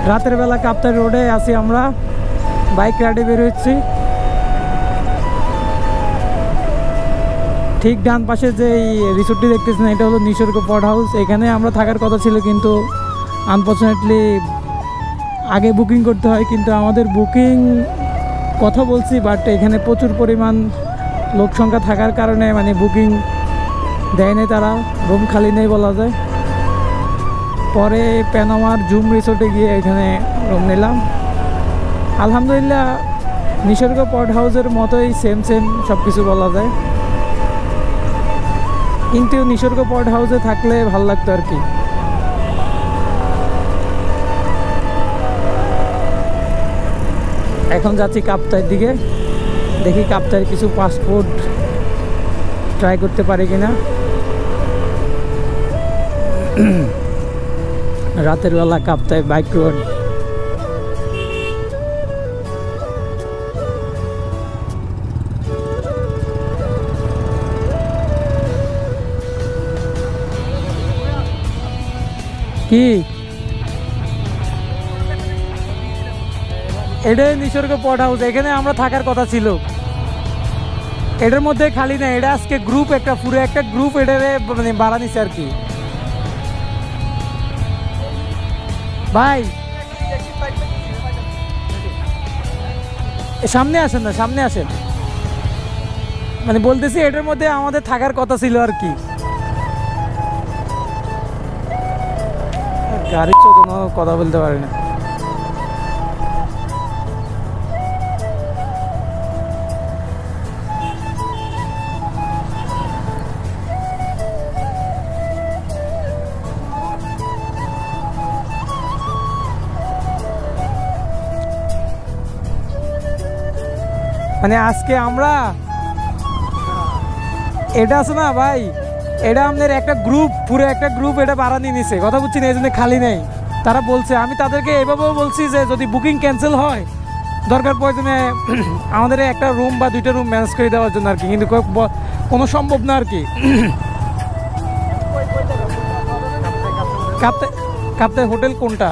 রাতের বেলা কাপ্তাই রোডে আছি আমরা, বাইক রাইডে বের হচ্ছি। ঠিক ডান পাশে যে রিসোর্টটি দেখতেছেন এটা হলো নিসর্গ পট হাউস। এখানে আমরা থাকার কথা ছিল, কিন্তু আনফর্চুনেটলি আগে বুকিং করতে হয়, কিন্তু আমাদের বুকিং কথা বলছি, বাট এখানে প্রচুর পরিমাণ লোক সংখ্যা থাকার কারণে মানে বুকিং দেয়নি তারা, রুম খালি নেই বলা যায়। পরে প্যানামার জুম রিসোর্টে গিয়ে এখানে রুম নিলাম। আলহামদুলিল্লাহ নিসর্গ পট হাউসের মতোই সেম সব কিছু বলা যায়, কিন্তু নিসর্গ পট হাউসে থাকলে ভালো লাগতো আর কি। এখন যাচ্ছি কাপ্তাইয়ের দিকে, দেখি কাপ্তাইয়ের কিছু পাসপোর্ট ট্রাই করতে পারি কিনা। রাতের বেলা কাপ্তাই বাইক রোড। কি এটাই নিসর্গ পট হাউস, এখানে আমরা থাকার কথা ছিল। এটার মধ্যে খালি না, এটা আজকে গ্রুপ একটা পুরো একটা গ্রুপ এটারে মানে ভাড়া নিছে আর কি। ভাই সামনে আসেন না, সামনে আসেন, মানে বলতেছি এটার মধ্যে আমাদের থাকার কথা ছিল আর কি। গাড়ির তো কোনো কথা বলতে পারি না। মানে আজকে আমরা এটা আছে না ভাই, এটা আমাদের একটা গ্রুপ, পুরো একটা গ্রুপ এটা ভাড়া নিয়ে নিছে, কথা বুঝছি না, এই জন্য খালি নেই। তারা বলছে, আমি তাদেরকে এভাবেও বলছি যে যদি বুকিং ক্যান্সেল হয় দরকার প্রয়োজনে আমাদের একটা রুম বা 2টা রুম ম্যানেজ করে দেওয়ার জন্য আর কি, কিন্তু কোনো সম্ভব না আর কি। কাপ্তাই হোটেল কোনটা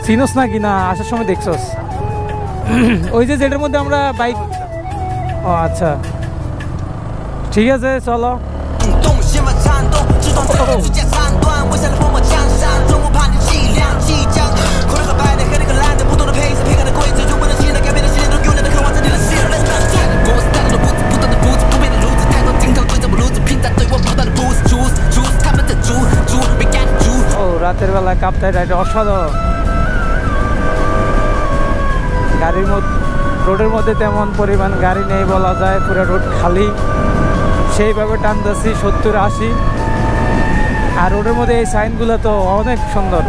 চিনোস নাকি না? আসার সময় দেখছস ওই যে যেটার মধ্যে আমরা বাইক। ও আচ্ছা ঠিক আছে চলো। ও রাতের বেলা কাপ্তাই রাইড অসাধারণ। গাড়ির মধ্যে রোডের মধ্যে তেমন পরিমাণ গাড়ি নেই বলা যায়, পুরো রোড খালি, সেইভাবে টানতেছি 70-80। আর রোডের মধ্যে এই সাইনগুলো তো অনেক সুন্দর।